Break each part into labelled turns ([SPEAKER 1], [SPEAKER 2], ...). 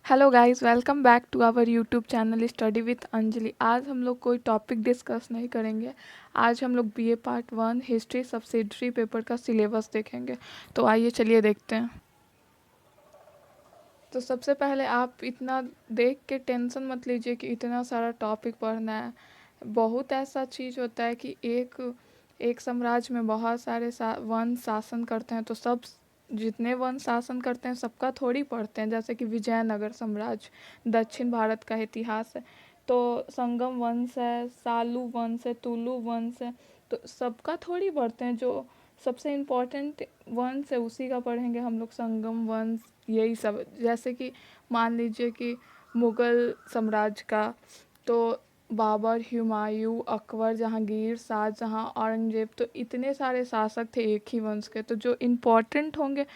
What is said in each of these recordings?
[SPEAKER 1] Hello guys, welcome back to our YouTube channel study with Anjali. आज हम लोग कोई टॉपिक डिस्कस नहीं करेंगे। आज हम लोग BA part 1 history subsidiary paper का सिलेबस देखेंगे। तो आइए चलिए देखते हैं। तो सबसे पहले आप इतना देख के टेंशन मत लीजिए कि इतना सारा टॉपिक पढ़ना है। बहुत ऐसा चीज़ होता है कि एक एक साम्राज्य में बहुत सारे वंश शासन करते हैं, तो सब जितने वंश शासन करते हैं सबका थोड़ी पढ़ते हैं। जैसे कि विजयनगर साम्राज्य दक्षिण भारत का इतिहास है, तो संगम वंश है, सालू वंश है, तुलु वंश है, तो सबका थोड़ी पढ़ते हैं। जो सबसे इम्पोर्टेंट वंश है उसी का पढ़ेंगे हम लोग, संगम वंश, यही सब। जैसे कि मान लीजिए कि मुग़ल साम्राज्य का, तो बाबर, हुमायूं, अकबर, जहांगीर, शाहजहां, औरंगजेब, तो इतने सारे शासक थे एक ही वंश के। तो जो इम्पोर्टेंट होंगे,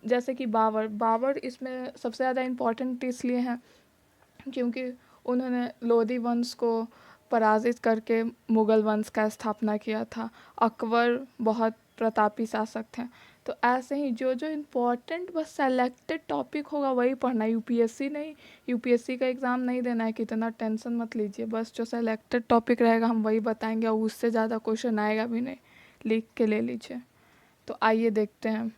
[SPEAKER 1] जैसे कि बाबर बाबर इसमें सबसे ज़्यादा इम्पोर्टेंट इसलिए हैं क्योंकि उन्होंने लोधी वंश को पराजित करके मुग़ल वंश का स्थापना किया था। अकबर बहुत प्रतापी शासक थे। तो ऐसे ही जो जो इम्पोर्टेंट बस सेलेक्टेड टॉपिक होगा वही पढ़ना है। यूपीएससी नहीं, यूपीएससी का एग्ज़ाम नहीं देना है कि इतना टेंशन मत लीजिए। बस जो सेलेक्टेड टॉपिक रहेगा हम वही बताएंगे, और उससे ज़्यादा क्वेश्चन आएगा भी नहीं, लिख के ले लीजिए। तो आइए देखते हैं।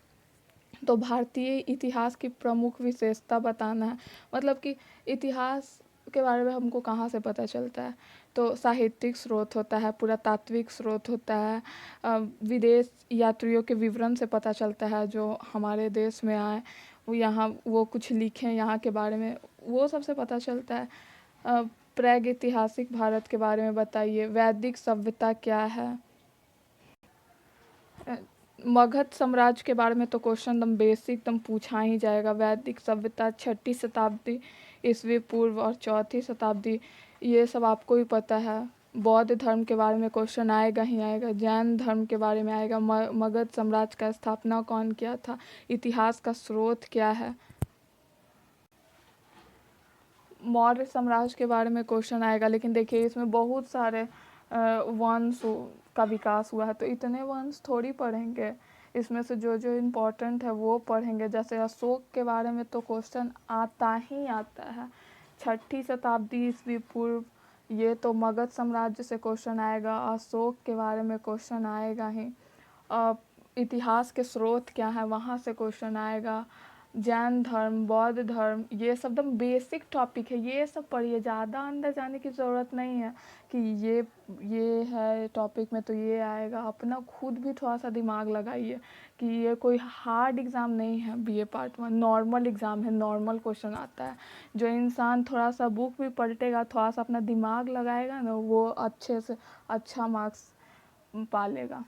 [SPEAKER 1] तो भारतीय इतिहास की प्रमुख विशेषता बताना है, मतलब कि इतिहास के बारे में हमको कहाँ से पता चलता है। तो साहित्यिक स्रोत होता है, पुरातात्विक स्रोत होता है, विदेश यात्रियों के विवरण से पता चलता है जो हमारे देश में आए, वो यहाँ वो कुछ लिखें यहाँ के बारे में, वो सबसे पता चलता है। प्रागैतिहासिक भारत के बारे में बताइए, वैदिक सभ्यता क्या है। मगध साम्राज्य के बारे में तो क्वेश्चन एकदम बेसिक एकदम पूछा ही जाएगा। वैदिक सभ्यता 6ठी शताब्दी ईस्वी पूर्व और 4ठी शताब्दी, ये सब आपको ही पता है। बौद्ध धर्म के बारे में क्वेश्चन आएगा ही आएगा। जैन धर्म के बारे में आएगा। मगध साम्राज्य का स्थापना कौन किया था, इतिहास का स्रोत क्या है। मौर्य साम्राज्य के बारे में क्वेश्चन आएगा, लेकिन देखिए इसमें बहुत सारे वंश का विकास हुआ है, तो इतने वंश थोड़ी पढ़ेंगे। इसमें से जो जो इम्पोर्टेंट है वो पढ़ेंगे। जैसे अशोक के बारे में तो क्वेश्चन आता ही आता है। 6ठी शताब्दी ईस्वी पूर्व, ये तो मगध साम्राज्य से क्वेश्चन आएगा। अशोक के बारे में क्वेश्चन आएगा ही। इतिहास के स्रोत क्या है वहाँ से क्वेश्चन आएगा। जैन धर्म, बौद्ध धर्म, ये सब एकदम बेसिक टॉपिक है, ये सब पढ़िए। ज़्यादा अंदर जाने की ज़रूरत नहीं है कि ये है टॉपिक में तो ये आएगा। अपना खुद भी थोड़ा सा दिमाग लगाइए कि ये कोई हार्ड एग्ज़ाम नहीं है। बीए पार्ट 1 नॉर्मल एग्ज़ाम है, नॉर्मल क्वेश्चन आता है। जो इंसान थोड़ा सा बुक भी पलटेगा, थोड़ा सा अपना दिमाग लगाएगा ना, वो अच्छे से अच्छा मार्क्स पा लेगा।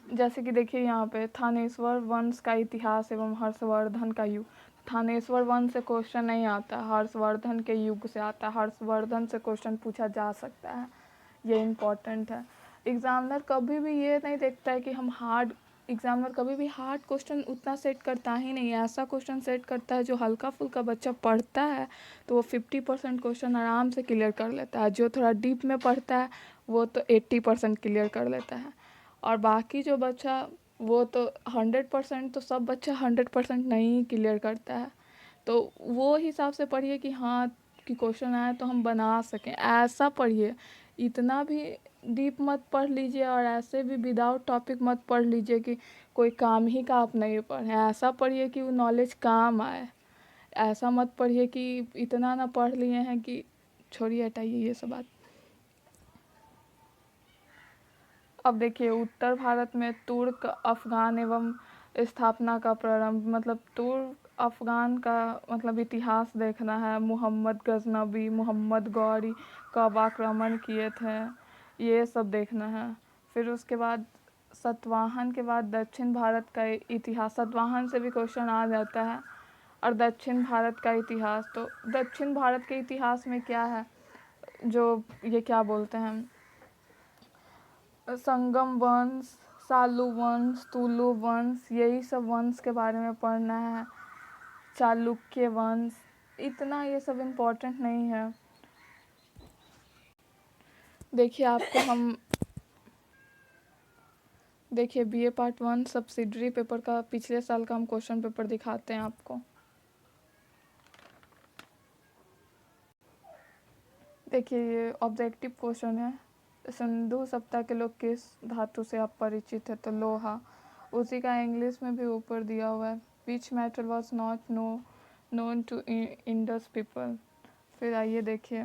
[SPEAKER 1] जैसे कि देखिए यहाँ पे थानेश्वर वंश का इतिहास एवं हर्षवर्धन का युग। थानेश्वर वंश से क्वेश्चन नहीं आता, हर्षवर्धन के युग से आता है। हर्षवर्धन से क्वेश्चन पूछा जा सकता है, ये इम्पोर्टेंट है। एग्जामिनर कभी भी ये नहीं देखता है कि हम हार्ड, एग्जामिनर कभी भी हार्ड क्वेश्चन उतना सेट करता ही नहीं है। ऐसा क्वेश्चन सेट करता है जो हल्का फुल्का बच्चा पढ़ता है तो वो 50% क्वेश्चन आराम से क्लियर कर लेता है। जो थोड़ा डीप में पढ़ता है वो तो 80% क्लियर कर लेता है। और बाकी जो बच्चा, वो तो 100%, तो सब बच्चा 100% नहीं क्लियर करता है। तो वो हिसाब से पढ़िए कि हाँ, कि क्वेश्चन आए तो हम बना सकें, ऐसा पढ़िए। इतना भी डीप मत पढ़ लीजिए और ऐसे भी विदाउट टॉपिक मत पढ़ लीजिए कि कोई काम ही का आप नहीं पढ़ें। ऐसा पढ़िए कि वो नॉलेज काम आए। ऐसा मत पढ़िए कि इतना ना पढ़ लिए हैं कि छोड़िए, हटाइए ये सब बात। अब देखिए उत्तर भारत में तुर्क, अफ़गान एवं स्थापना का प्रारंभ, मतलब तुर्क अफ़गान का मतलब इतिहास देखना है। मोहम्मद गजनबी, मोहम्मद गौरी कब आक्रमण किए थे, ये सब देखना है। फिर उसके बाद सतवाहन के बाद दक्षिण भारत का इतिहास, सतवाहन से भी क्वेश्चन आ जाता है। और दक्षिण भारत का इतिहास, तो दक्षिण भारत के इतिहास में क्या है, जो ये क्या बोलते हैं, संगम वंश, सालू वंश, तुलु वंश, यही सब वंश के बारे में पढ़ना है। चालुक्य वंश, इतना ये सब इम्पोर्टेंट नहीं है। देखिए आपको हम, देखिए बीए पार्ट 1 सब्सिडरी पेपर का पिछले साल का हम क्वेश्चन पेपर दिखाते हैं आपको। देखिए ये ऑब्जेक्टिव क्वेश्चन है। सिंधु सभ्यता के लोग किस धातु से अपरिचित है, तो लोहा। उसी का इंग्लिश में भी ऊपर दिया हुआ है, which metal was not known to Indus people. फिर आइए देखिए,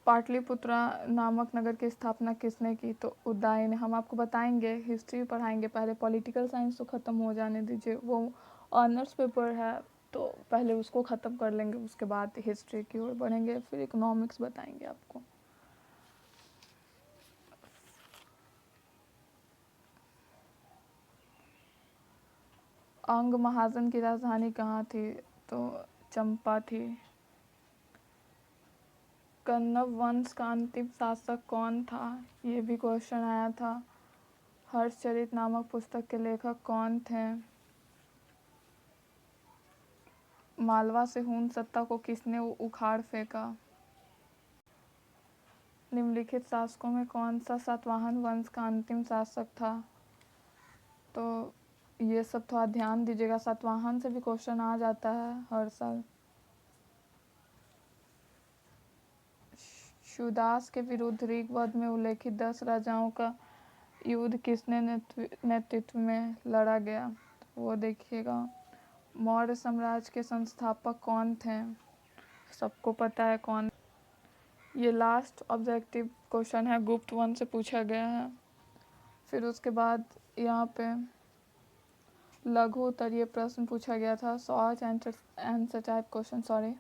[SPEAKER 1] पाटलिपुत्रा नामक नगर की स्थापना किसने की, तो उदय ने। हम आपको बताएंगे, हिस्ट्री पढ़ाएंगे, पहले पॉलिटिकल साइंस तो ख़त्म हो जाने दीजिए, वो ऑनर्स पेपर है तो पहले उसको ख़त्म कर लेंगे, उसके बाद हिस्ट्री की ओर बढ़ेंगे, फिर इकोनॉमिक्स बताएंगे आपको। अंग महाजन की राजधानी कहाँ थी, तो चंपा थी। कन्नव वंश का अंतिम शासक कौन था, ये भी क्वेश्चन आया था। हर्षचरित नामक पुस्तक के लेखक कौन थे। मालवा से हून सत्ता को किसने उखाड़ फेंका। निम्नलिखित शासकों में कौन सा सातवाहन वंश का अंतिम शासक था, तो ये सब थोड़ा ध्यान दीजिएगा, सातवाहन से भी क्वेश्चन आ जाता है हर साल। शिवदास के विरुद्ध ऋग्वेद में उल्लेखित 10 राजाओं का युद्ध किसने नेतृत्व में लड़ा गया, वो देखिएगा। मौर्य साम्राज्य के संस्थापक कौन थे, सबको पता है कौन। ये लास्ट ऑब्जेक्टिव क्वेश्चन है, गुप्त वंश से पूछा गया है। फिर उसके बाद यहाँ पे लघु उत्तरीय प्रश्न पूछा गया था, short answer type question, sorry.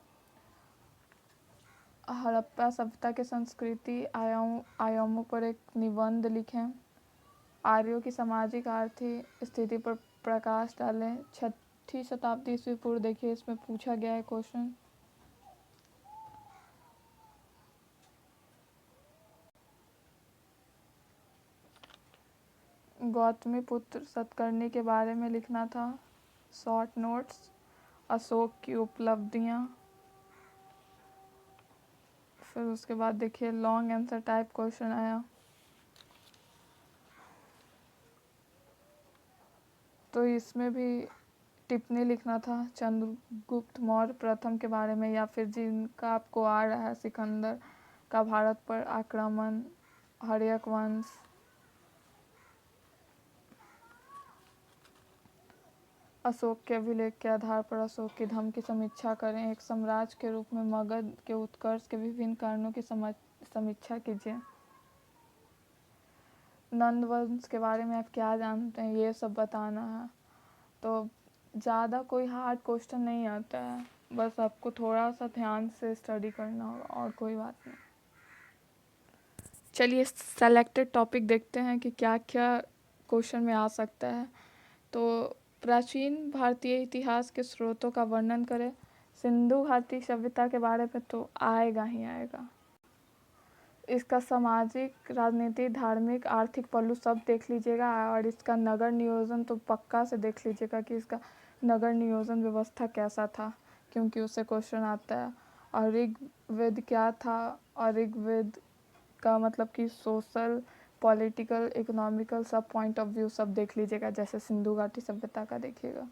[SPEAKER 1] Harappa सभ्यता के संस्कृति आयामों पर एक निबंध लिखें। आर्यों की सामाजिक आर्थिक स्थिति पर प्रकाश डालें। 6ठी शताब्दी ईस्वी पूर्व, देखिए इसमें पूछा गया है क्वेश्चन। गौतमी पुत्र सतकर्णी के बारे में लिखना था, शॉर्ट नोट्स। अशोक की उपलब्धियाँ। फिर उसके बाद देखिए लॉन्ग आंसर टाइप क्वेश्चन आया, तो इसमें भी टिप्पणी लिखना था चंद्रगुप्त मौर्य प्रथम के बारे में, या फिर जिनका आपको आ रहा है सिकंदर का भारत पर आक्रमण, हर्यक वंश। अशोक के अभिलेख के आधार पर अशोक के धर्म की समीक्षा करें। एक साम्राज्य के रूप में मगध के उत्कर्ष के विभिन्न कारणों की समीक्षा कीजिए। नंद वंश के बारे में आप क्या जानते हैं, ये सब बताना है। तो ज़्यादा कोई हार्ड क्वेश्चन नहीं आता है, बस आपको थोड़ा सा ध्यान से स्टडी करना होगा, और कोई बात नहीं। चलिए सेलेक्टेड टॉपिक देखते हैं कि क्या क्या क्वेश्चन में आ सकता है। तो प्राचीन भारतीय इतिहास के स्रोतों का वर्णन करें। सिंधु घाटी सभ्यता के बारे में तो आएगा ही आएगा। इसका सामाजिक, राजनीतिक, धार्मिक, आर्थिक पहलू सब देख लीजिएगा, और इसका नगर नियोजन तो पक्का से देख लीजिएगा कि इसका नगर नियोजन व्यवस्था कैसा था, क्योंकि उससे क्वेश्चन आता है। और ऋग्वेद क्या था, और ऋग्वेद का मतलब कि सोशल, पॉलिटिकल, इकोनॉमिकल सब पॉइंट ऑफ व्यू सब देख लीजिएगा, जैसे सिंधु घाटी सभ्यता का देखिएगा।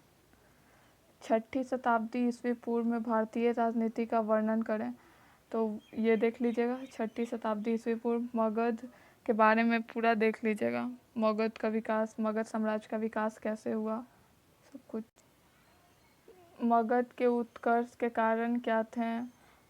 [SPEAKER 1] 6ठी शताब्दी ईस्वी पूर्व में भारतीय राजनीति का वर्णन करें, तो ये देख लीजिएगा। 6ठी शताब्दी ईस्वी पूर्व मगध के बारे में पूरा देख लीजिएगा, मगध का विकास, मगध साम्राज्य का विकास कैसे हुआ, सब कुछ। मगध के उत्कर्ष के कारण क्या थे।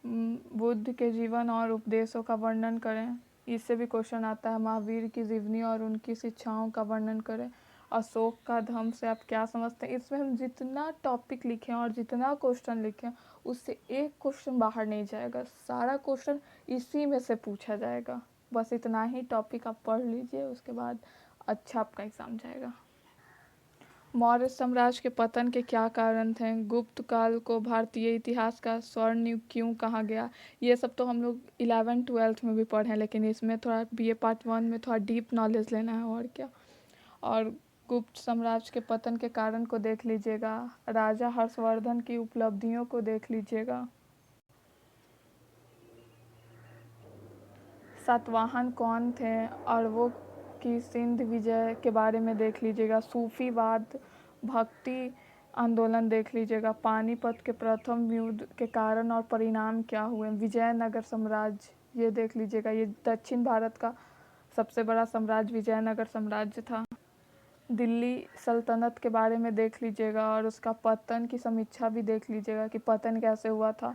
[SPEAKER 1] बुद्ध के जीवन और उपदेशों का वर्णन करें, इससे भी क्वेश्चन आता है। महावीर की जीवनी और उनकी शिक्षाओं का वर्णन करें। अशोक का धर्म से आप क्या समझते हैं। इसमें हम जितना टॉपिक लिखें और जितना क्वेश्चन लिखें, उससे एक क्वेश्चन बाहर नहीं जाएगा, सारा क्वेश्चन इसी में से पूछा जाएगा। बस इतना ही टॉपिक आप पढ़ लीजिए, उसके बाद अच्छा आपका एग्ज़ाम जाएगा। मौर्य साम्राज्य के पतन के क्या कारण थे। गुप्त काल को भारतीय इतिहास का स्वर्ण युग क्यों कहा गया। ये सब तो हम लोग 11th-12th में भी पढ़े हैं, लेकिन इसमें थोड़ा BA पार्ट 1 में थोड़ा डीप नॉलेज लेना है, और क्या। और गुप्त साम्राज्य के पतन के कारण को देख लीजिएगा। राजा हर्षवर्धन की उपलब्धियों को देख लीजिएगा। सातवाहन कौन थे, और वो की सिंध विजय के बारे में देख लीजिएगा। सूफीवाद, भक्ति आंदोलन देख लीजिएगा, पानीपत के प्रथम युद्ध के कारण और परिणाम क्या हुए, विजयनगर साम्राज्य ये देख लीजिएगा, ये दक्षिण भारत का सबसे बड़ा साम्राज्य विजयनगर साम्राज्य था। दिल्ली सल्तनत के बारे में देख लीजिएगा और उसका पतन की समीक्षा भी देख लीजिएगा कि पतन कैसे हुआ था।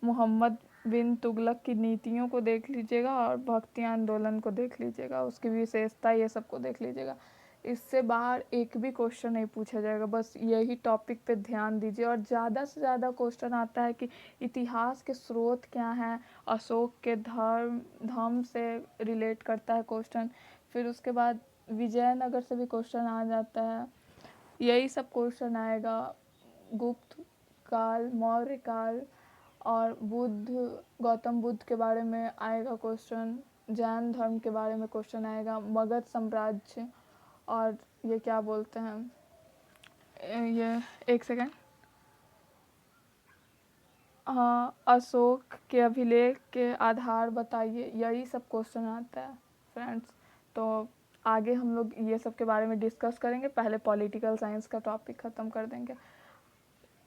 [SPEAKER 1] मोहम्मद बिन तुगलक की नीतियों को देख लीजिएगा और भक्ति आंदोलन को देख लीजिएगा, उसकी विशेषता ये सब को देख लीजिएगा। इससे बाहर एक भी क्वेश्चन नहीं पूछा जाएगा, बस यही टॉपिक पे ध्यान दीजिए। और ज़्यादा से ज़्यादा क्वेश्चन आता है कि इतिहास के स्रोत क्या हैं, अशोक के धर्म से रिलेट करता है क्वेश्चन, फिर उसके बाद विजयनगर से भी क्वेश्चन आ जाता है, यही सब क्वेश्चन आएगा। गुप्त काल, मौर्य काल और गौतम बुद्ध के बारे में आएगा क्वेश्चन, जैन धर्म के बारे में क्वेश्चन आएगा, मगध साम्राज्य और ये क्या बोलते हैं, ये एक सेकेंड, हाँ, अशोक के अभिलेख के आधार बताइए, यही सब क्वेश्चन आता है फ्रेंड्स। तो आगे हम लोग ये सब के बारे में डिस्कस करेंगे, पहले पॉलिटिकल साइंस का टॉपिक ख़त्म कर देंगे।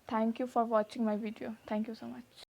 [SPEAKER 1] Thank you for watching my video, thank you so much.